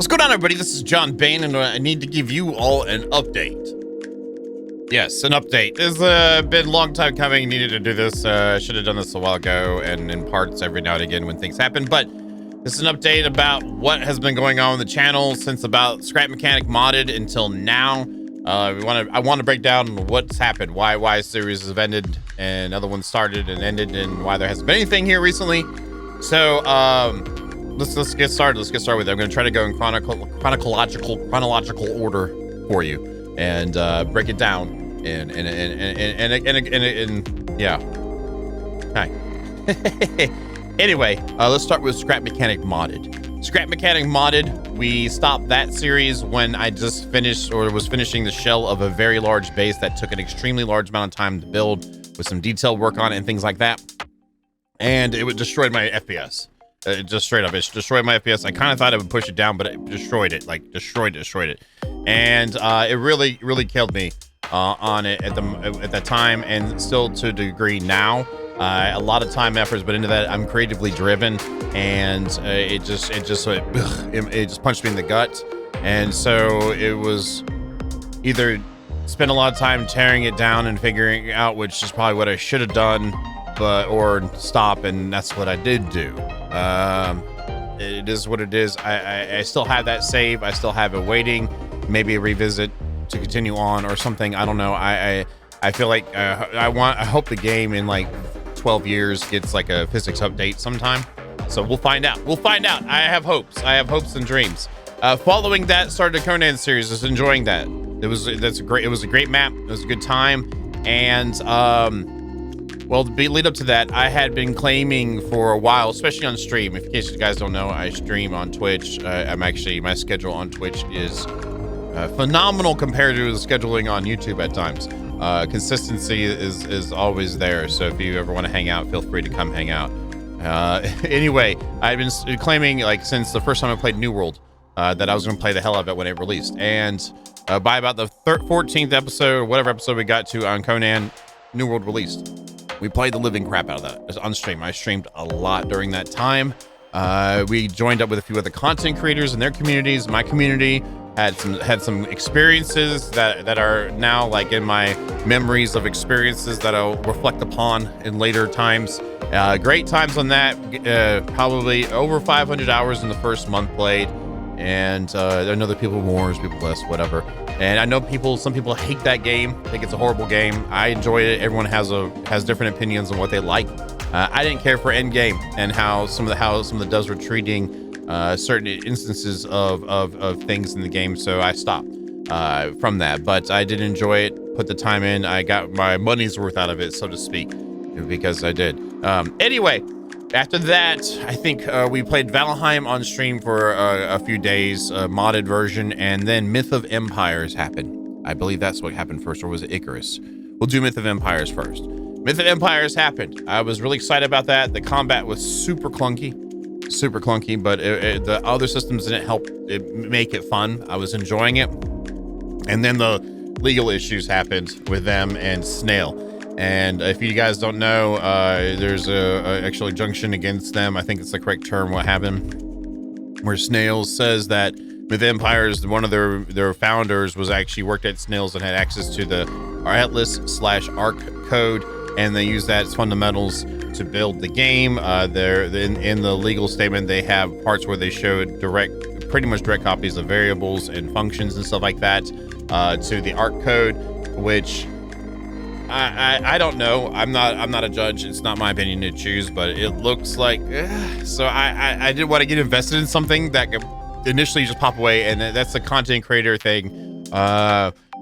going on, everybody? This is John Bane, and I need to give you all an update. Yes, an update. It's been a long time coming. Needed to do this. Should have done this a while ago, and in parts every now and again when things happen. But this is an update about what has been going on the channel since about Scrap Mechanic modded until now. I want to break down what's happened, why series have ended, and other ones started and ended, and why there hasn't been anything here recently. So let's get started. Let's get started with it. I'm going to try to go in chronological order for you and break it down and yeah. Hi. Anyway, let's start with Scrap Mechanic modded. Scrap Mechanic modded, we stopped that series when I just finished or was finishing the shell of a very large base that took an extremely large amount of time to build with some detailed work on it and things like that. And it would destroy my FPS. Just straight up, it destroyed my FPS. I kind of thought it would push it down, but it destroyed it, like destroyed it. And it really killed me on it at that time, and still to a degree now. A lot of time, efforts, but into that, I'm creatively driven, and it just punched me in the gut. And so it was either spend a lot of time tearing it down and figuring out, which is probably what I should have done, or stop, and that's what I did do. It is what it is. I still have that save. I still have it waiting, maybe a revisit to continue on or something. I don't know. I feel like I hope the game in like 12 years gets like a physics update sometime. So we'll find out. I have hopes and dreams. Following that, started a Conan series. Just enjoying that. It was a great map. It was a good time. And well, the lead up to that, I had been claiming for a while, especially on stream. In case you guys don't know, I stream on Twitch. My schedule on Twitch is phenomenal compared to the scheduling on YouTube at times. Consistency is always there. So if you ever want to hang out, feel free to come hang out. Anyway, I've been claiming like since the first time I played New World that I was going to play the hell out of it when it released. And by about the 14th episode, or whatever episode we got to on Conan, New World released. We played the living crap out of that. It was on stream. I streamed a lot during that time. We joined up with a few other content creators in their communities. My community had some experiences that are now like in my memories of experiences that I'll reflect upon in later times. Great times on that. Probably over 500 hours in the first month played. And I know that people more, people less, whatever. And I know some people hate that game, think it's a horrible game. I enjoy it. Everyone has different opinions on what they like. I didn't care for Endgame and how some of the devs were treating certain instances of things in the game, so I stopped from that. But I did enjoy it, put the time in. I got my money's worth out of it, so to speak, because I did. Anyway. After that, I think we played Valheim on stream for a few days, modded version, and then Myth of Empires happened. I believe that's what happened first, or was it Icarus? We'll do Myth of Empires first. Myth of Empires happened. I was really excited about that. The combat was super clunky, but the other systems didn't help make it fun. I was enjoying it. And then the legal issues happened with them and Snail. And if you guys don't know, there's a actual injunction against them. I think it's the correct term. What happened? Where Snails says that with Empires, one of their founders was actually worked at Snails and had access to the Atlas/Arc code, and they use that as fundamentals to build the game. In the legal statement, they have parts where they showed pretty much direct copies of variables and functions and stuff like that to the Arc code, which. I don't know. I'm not a judge. It's not my opinion to choose, but it looks like so I didn't want to get invested in something that could initially just pop away, and that's a content creator thing.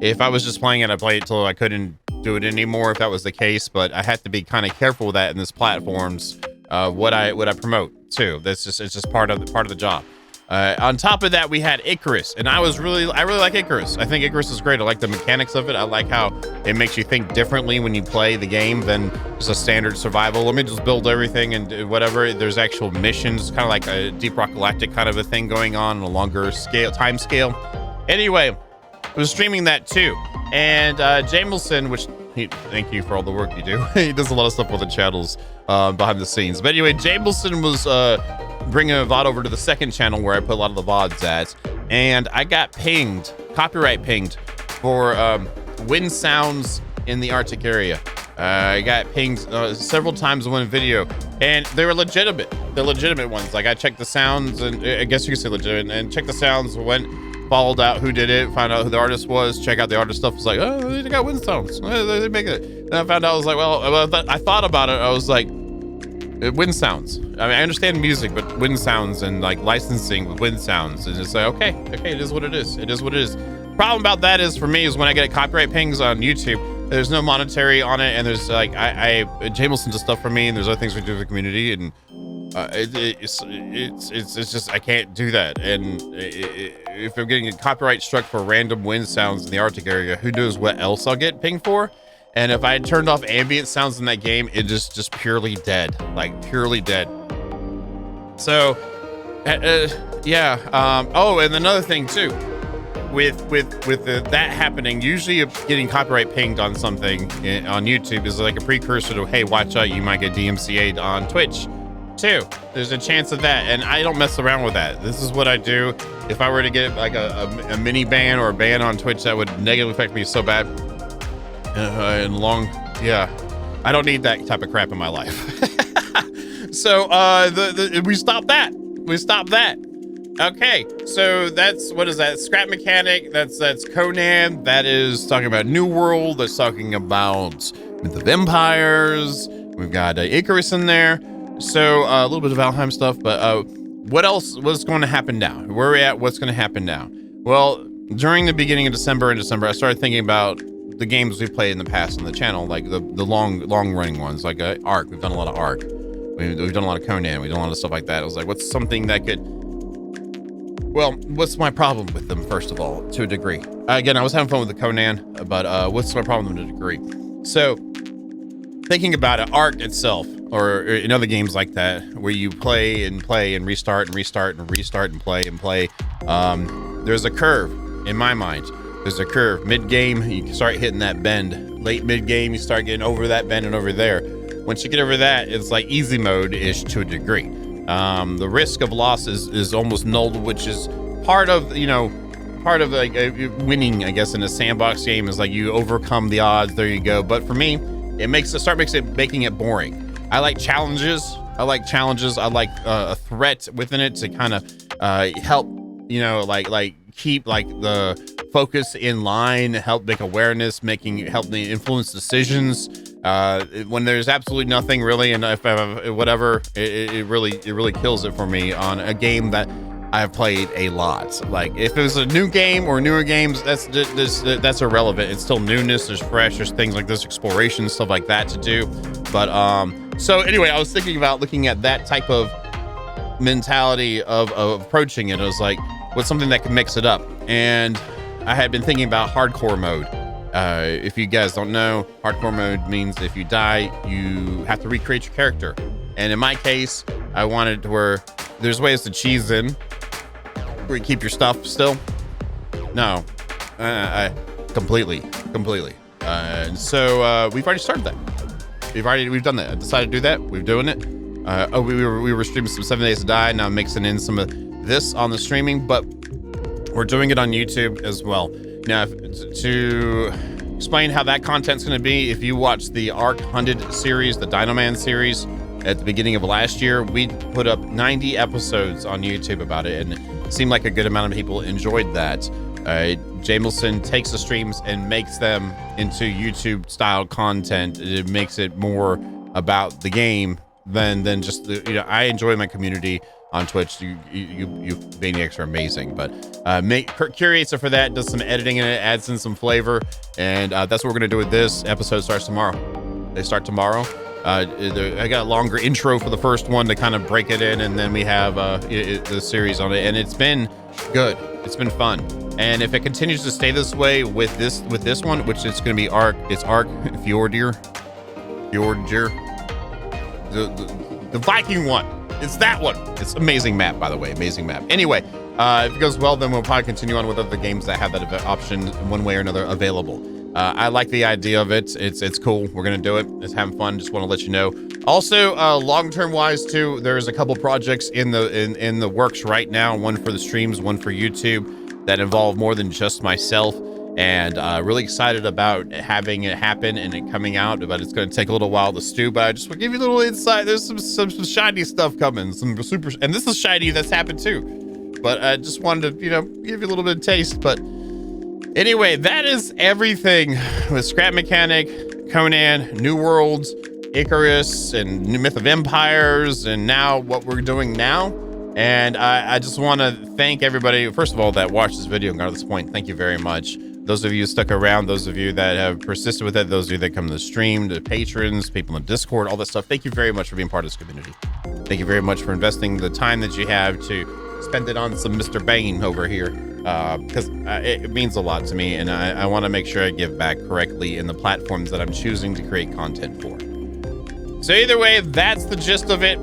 If I was just playing it, I'd play it till I couldn't do it anymore if that was the case, but I had to be kind of careful with that in this platforms what I promote too. It's just part of the job. On top of that, we had Icarus, and I really like Icarus. I think Icarus is great. I like the mechanics of it. I like how it makes you think differently when you play the game than just a standard survival. Let me just build everything and whatever. There's actual missions, kind of like a Deep Rock Galactic kind of a thing going on a longer time scale. Anyway, I was streaming that too, and Jamelson, which thank you for all the work you do. He does a lot of stuff with the channels behind the scenes. But anyway, Jamelson was bringing a VOD over to the second channel where I put a lot of the VODs at, and I got pinged, copyright pinged, for wind sounds in the Arctic area. I got pinged several times in one video, and they were legitimate. They're legitimate ones. Like, I checked the sounds, and I guess you could say legitimate, and checked the sounds, went, followed out who did it, found out who the artist was, check out the artist stuff. Was like, oh, they got wind sounds. They make it. And I found out, I was like, well, I thought about it. I was like, wind sounds. I mean, I understand music, but wind sounds and like licensing with wind sounds, and it's like, okay, it is what it is. It is what it is. Problem about that is, for me, is when I get copyright pings on YouTube, there's no monetary on it, and there's like Jay will send stuff for me, and there's other things we do with the community, and it's just I can't do that. And if I'm getting a copyright struck for random wind sounds in the Arctic area, who knows what else I'll get pinged for? And if I had turned off ambient sounds in that game, it just purely dead, like purely dead. So yeah. Oh, and another thing too. With that happening, usually getting copyright pinged on something on YouTube is like a precursor to, hey, watch out, you might get DMCA'd on Twitch too. There's a chance of that, and I don't mess around with that. This is what I do. If I were to get like a mini ban or a ban on Twitch, that would negatively affect me so bad. Yeah, I don't need that type of crap in my life. So we stopped that. Okay, so that's, what is that? Scrap Mechanic, that's Conan, that is talking about New World, that's talking about the vampires, we've got Icarus in there, so a little bit of Valheim stuff, but what's going to happen now? Where are we at? What's going to happen now? Well, during the beginning of December, I started thinking about the games we've played in the past on the channel, like the long running ones, like Ark. We've done a lot of Ark, we've done a lot of Conan, we've done a lot of stuff like that. I was like, what's something that could, well, what's my problem with them, first of all, to a degree? Again, I was having fun with the Conan, but what's my problem to a degree? So, thinking about it, Ark itself, or in other games like that, where you play and restart and play, there's a curve, in my mind. There's a curve. Mid-game, you start hitting that bend. Late mid-game, you start getting over that bend and over there. Once you get over that, it's like easy mode-ish to a degree. The risk of loss is almost null, which is part of like winning, I guess, in a sandbox game, is like you overcome the odds. There you go. But for me, making it boring. I like challenges. I like a threat within it to kind of help, keep like the focus in line, help make awareness, help me influence decisions. When there's absolutely nothing really, and if I have whatever, it really kills it for me on a game that I've played a lot. Like, if it was a new game or newer games, that's irrelevant. It's still newness. There's fresh. There's things like this, exploration, stuff like that to do. But so anyway, I was thinking about looking at that type of mentality of approaching it. I was like, what's something that can mix it up? And I had been thinking about hardcore mode. If you guys don't know, hardcore mode means if you die, you have to recreate your character. And in my case, I wanted to where there's ways to cheese in where you keep your stuff still. No, completely. And so we've already started that. We've done that. I decided to do that. We're doing it. We were streaming some 7 Days to Die. Now I'm mixing in some of this on the streaming, but we're doing it on YouTube as well. Now, to explain how that content's going to be, if you watch the Ark Hunted series, the Dinoman series, at the beginning of last year, we put up 90 episodes on YouTube about it, and it seemed like a good amount of people enjoyed that. Jamelson takes the streams and makes them into YouTube-style content. It makes it more about the game than just I enjoy my community on Twitch. You Maniacs are amazing, but curates it for that, does some editing in it, adds in some flavor, and that's what we're gonna do with this episode. Starts tomorrow. They start tomorrow. I got a longer intro for the first one to kind of break it in, and then we have the series on it, and it's been good. It's been fun, and if it continues to stay this way with this one, which is going to be Ark, it's Ark Fjordir, the Viking one. It's that one. It's amazing map, by the way. Amazing map. Anyway, if it goes well, then we'll probably continue on with other games that have that option in one way or another available. I like the idea of it. It's cool. We're gonna do it. It's having fun. Just want to let you know. Also, long-term wise too, there's a couple projects in the works right now. One for the streams, one for YouTube, that involve more than just myself. And really excited about having it happen and it coming out, but it's going to take a little while to stew. But I just want to give you a little insight. There's some shiny stuff coming, some super, and this is shiny that's happened too. But I just wanted to, you know, give you a little bit of taste. But anyway, that is everything with Scrap Mechanic, Conan, New Worlds, Icarus, and New Myth of Empires, and now what we're doing now. And I just want to thank everybody, first of all, that watched this video and got to this point. Thank you very much. Those of you who stuck around, those of you that have persisted with it, those of you that come to the stream, the patrons, people in Discord, all that stuff. Thank you very much for being part of this community. Thank you very much for investing the time that you have to spend it on some Mr. Bane over here, because it means a lot to me, and I want to make sure I give back correctly in the platforms that I'm choosing to create content for. So either way, that's the gist of it.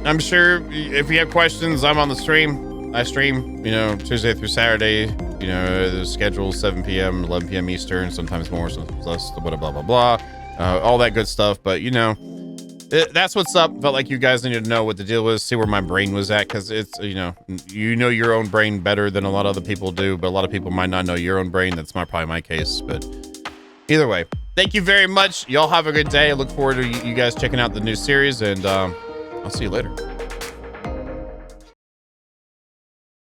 I'm sure if you have questions, I'm on the stream. I stream, you know, Tuesday through Saturday. You know, the schedule 7 p.m., 11 p.m. Eastern, sometimes more, sometimes less, blah, blah, blah, blah. All that good stuff. But, you know, that's what's up. Felt like you guys needed to know what the deal was, see where my brain was at, because it's, you know your own brain better than a lot of other people do, but a lot of people might not know your own brain. That's probably my case. But either way, thank you very much. Y'all have a good day. I look forward to you guys checking out the new series, and I'll see you later.